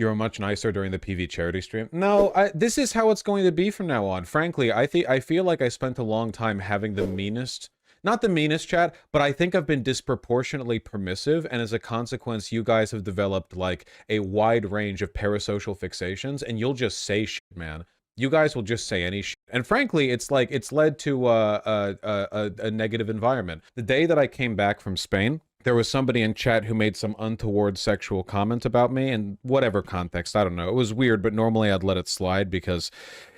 You were much nicer during the PV charity stream. No, this is how it's going to be from now on. Frankly, I feel like I spent a long time having the meanest, not the meanest chat, but I think I've been disproportionately permissive, and as a consequence, you guys have developed like a wide range of parasocial fixations, and you'll just say shit, man. You guys will just say any shit. And frankly, it's like, it's led to a negative environment. The day that I came back from Spain, there was somebody in chat who made some untoward sexual comment about me in whatever context. I don't know. It was weird, but normally I'd let it slide because,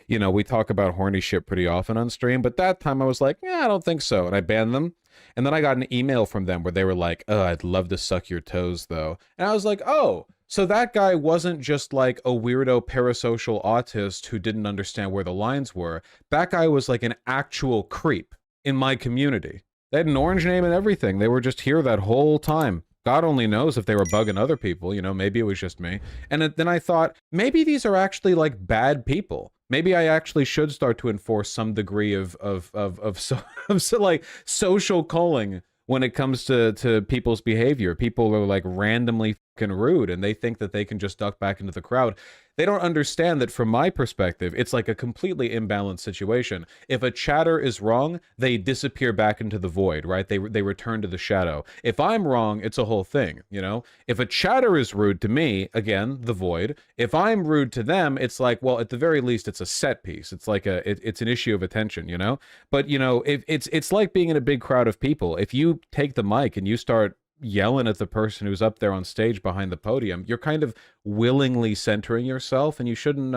you know, we talk about horny shit pretty often on stream. But that time I was like, yeah, I don't think so. And I banned them. And then I got an email from them where they were like, oh, I'd love to suck your toes, though. And I was like, oh, so that guy wasn't just like a weirdo parasocial autist who didn't understand where the lines were. That guy was like an actual creep in my community. They had an orange name and everything. They were just here that whole time. God only knows if they were bugging other people, you know, maybe it was just me. And then I thought, maybe these are actually like bad people. Maybe I actually should start to enforce some degree of like social culling when it comes to people's behavior. People are like randomly fucking rude and they think that they can just duck back into the crowd. They don't understand that from my perspective, it's like a completely imbalanced situation. If a chatter is wrong, they disappear back into the void, right? They return to the shadow. If I'm wrong, it's a whole thing, you know? If a chatter is rude to me, again, the void. If I'm rude to them, it's like, well, at the very least, it's a set piece. It's like it's an issue of attention, you know? But, you know, it's like being in a big crowd of people. If you take the mic and you start yelling at the person who's up there on stage behind the podium, you're kind of willingly centering yourself, and you shouldn't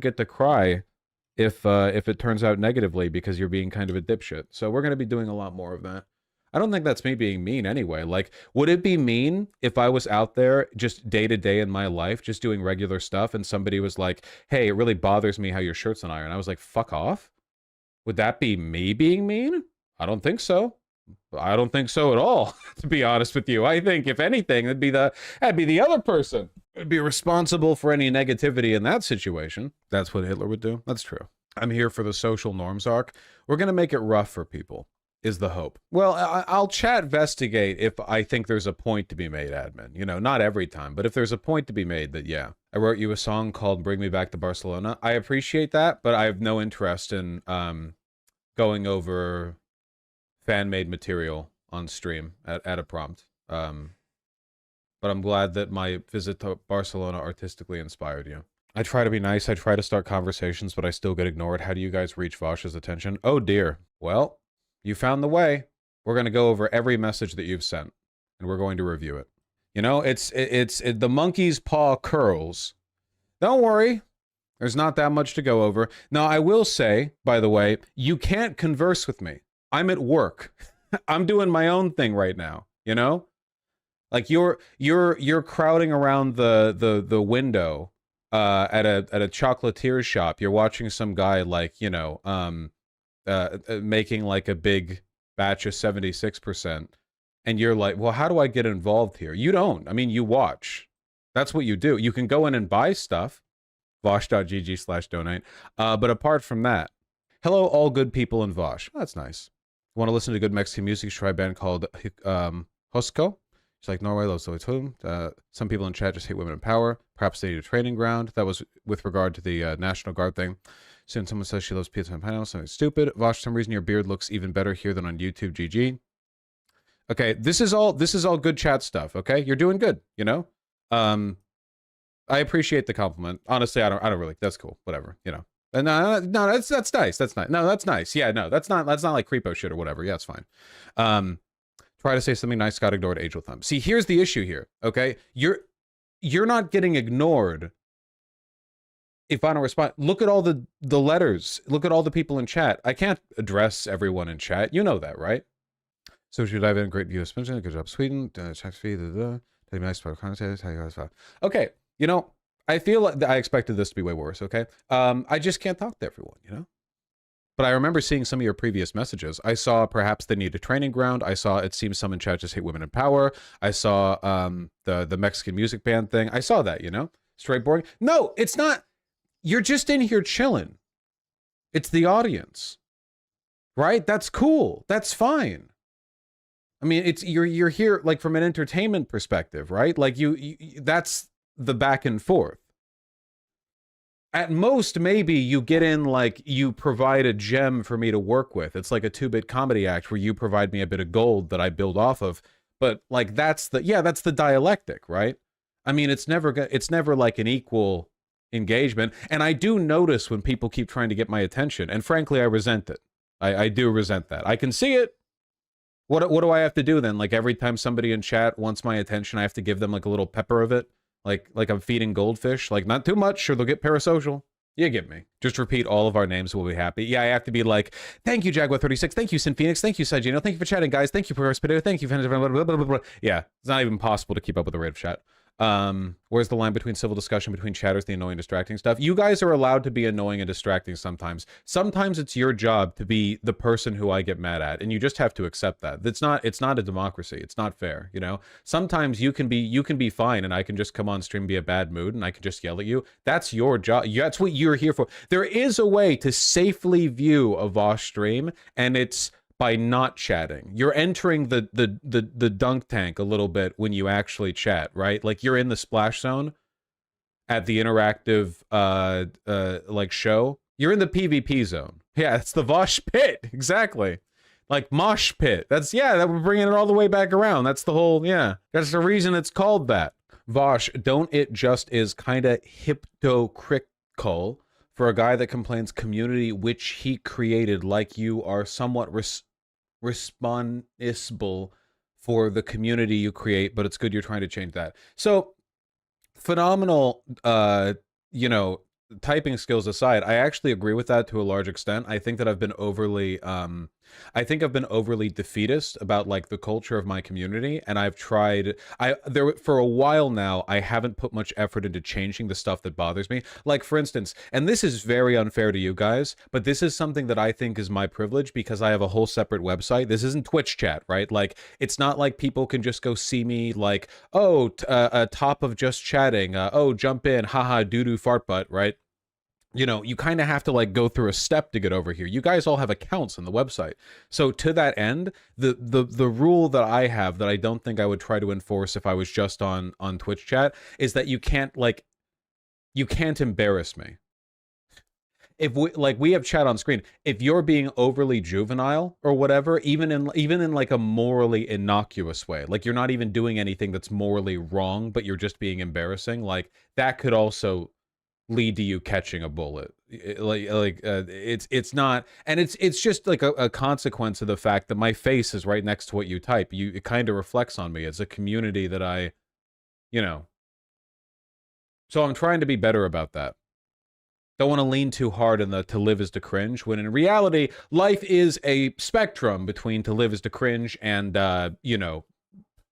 get to cry if it turns out negatively because you're being kind of a dipshit. So we're going to be doing a lot more of that. I don't think that's me being mean anyway. Like, would it be mean if I was out there just day to day in my life, just doing regular stuff, and somebody was like, hey, it really bothers me how your shirt's on iron? I was like, fuck off? Would that be me being mean? I don't think so. I don't think so at all, to be honest with you. I think, if anything, that'd be the other person. It'd be responsible for any negativity in that situation. That's what Hitler would do. That's true. I'm here for the social norms arc. We're going to make it rough for people, is the hope. Well, I'll chat investigate if I think there's a point to be made, admin. You know, not every time, but if there's a point to be made, that yeah. I wrote you a song called Bring Me Back to Barcelona. I appreciate that, but I have no interest in going over fan-made material on stream at a prompt. But I'm glad that my visit to Barcelona artistically inspired you. I try to be nice, I try to start conversations, but I still get ignored. How do you guys reach Vaush's attention? Oh dear. Well, you found the way. We're going to go over every message that you've sent, and we're going to review it. You know, it's the monkey's paw curls. Don't worry. There's not that much to go over. Now, I will say, by the way, you can't converse with me. I'm at work. I'm doing my own thing right now, you know? Like you're crowding around the window at a chocolatier shop. You're watching some guy, like, you know, making like a big batch of 76%, and you're like, well, how do I get involved here? You don't. I mean, you watch. That's what you do. You can go in and buy stuff, Vaush.gg/donate. But apart from that, hello, all good people in Vaush. That's nice. Want to listen to good Mexican music? Try a band called Hosco. It's like Norway loves the some people in chat just hate women in power. Perhaps they need a training ground. That was with regard to the National Guard thing. Soon someone says she loves pizza and pineapple. Something stupid. Vaush, for some reason your beard looks even better here than on YouTube. GG. Okay, this is all good chat stuff. Okay, you're doing good. You know, I appreciate the compliment. Honestly, I don't really. That's cool. Whatever. You know. No, that's nice. That's nice. No, that's nice. Yeah, no, that's not like creepo shit or whatever. Yeah, it's fine. Try to say something nice, got ignored, age with thumb. See, here's the issue here, okay? You're not getting ignored if I don't respond. Look at all the letters. Look at all the people in chat. I can't address everyone in chat. You know that, right? So should dive in. Great view of Spencer. Good job, Sweden. Tax fee. Nice content. Okay, you know, I feel like I expected this to be way worse, okay? I just can't talk to everyone, you know? But I remember seeing some of your previous messages. I saw perhaps they need a training ground. I saw it seems some in chat just hate women in power. I saw the Mexican music band thing. I saw that, you know? Straight boring. No, it's not. You're just in here chilling. It's the audience, right? That's cool. That's fine. I mean, it's you're here like from an entertainment perspective, right? Like you that's the back and forth. At most, maybe you get in, like, you provide a gem for me to work with. It's like a 2-bit comedy act where you provide me a bit of gold that I build off of. But, like, that's the dialectic, right? I mean, it's never like an equal engagement. And I do notice when people keep trying to get my attention. And frankly, I resent it. I do resent that. I can see it. What do I have to do then? Like, every time somebody in chat wants my attention, I have to give them, like, a little pepper of it? Like I'm feeding goldfish? Like, not too much, or they'll get parasocial. You get me. Just repeat all of our names, we'll be happy. Yeah, I have to be like, thank you, Jaguar36, thank you, Sin Phoenix, thank you, Saigino, thank you for chatting, guys, thank you, Perverse Potato, thank you, blah, blah, blah, blah. Yeah, it's not even possible to keep up with the rate of chat. Where's the line between civil discussion between chatters, the annoying, distracting stuff? You guys are allowed to be annoying and distracting sometimes. Sometimes it's your job to be the person who I get mad at, and you just have to accept that. It's not a democracy. It's not fair, you know? Sometimes you can be fine, and I can just come on stream, be a bad mood, and I can just yell at you. That's your job. That's what you're here for. There is a way to safely view a Vaush stream, and it's by not chatting. You're entering the dunk tank a little bit when you actually chat, right? Like, you're in the splash zone at the interactive like show. You're in the PvP zone. Yeah, it's the Vaush pit. Exactly. Like mosh pit. That's, yeah, that we're bringing it all the way back around. That's the whole, yeah. That's the reason it's called that. Vaush, don't it just is kind of hypocritical for a guy that complains community which he created, like you are somewhat responsible for the community you create, but it's good you're trying to change that. So, phenomenal, you know, typing skills aside, I actually agree with that to a large extent. I think that I've been overly defeatist about, like, the culture of my community, and I've tried, for a while now, I haven't put much effort into changing the stuff that bothers me. Like, for instance, and this is very unfair to you guys, but this is something that I think is my privilege because I have a whole separate website. This isn't Twitch chat, right? Like, it's not like people can just go see me, like, oh, top of just chatting, oh, jump in, haha, doo-doo fart butt, right? You know, you kind of have to, like, go through a step to get over here. You guys all have accounts on the website. So to that end, the rule that I have that I don't think I would try to enforce if I was just on Twitch chat is that you can't embarrass me. If we have chat on screen, if you're being overly juvenile or whatever, even in like a morally innocuous way, like you're not even doing anything that's morally wrong, but you're just being embarrassing, like that could also lead to you catching a bullet. It's not, and it's just like a consequence of the fact that my face is right next to what you type. It kind of reflects on me as a community that I, you know. So I'm trying to be better about that. Don't want to lean too hard in the to live is to cringe, when in reality, life is a spectrum between to live is to cringe and, you know,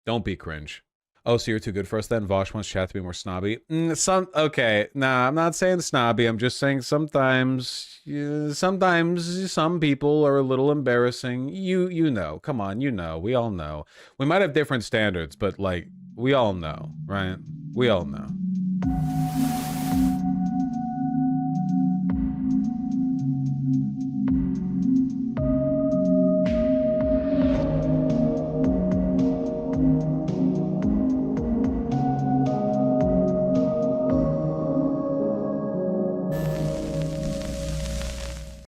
don't be cringe. Oh, so you're too good for us then? Vaush wants chat to be more snobby. Okay, nah, I'm not saying snobby. I'm just saying sometimes some people are a little embarrassing. You know, come on, you know, we all know. We might have different standards, but, like, we all know, right? We all know.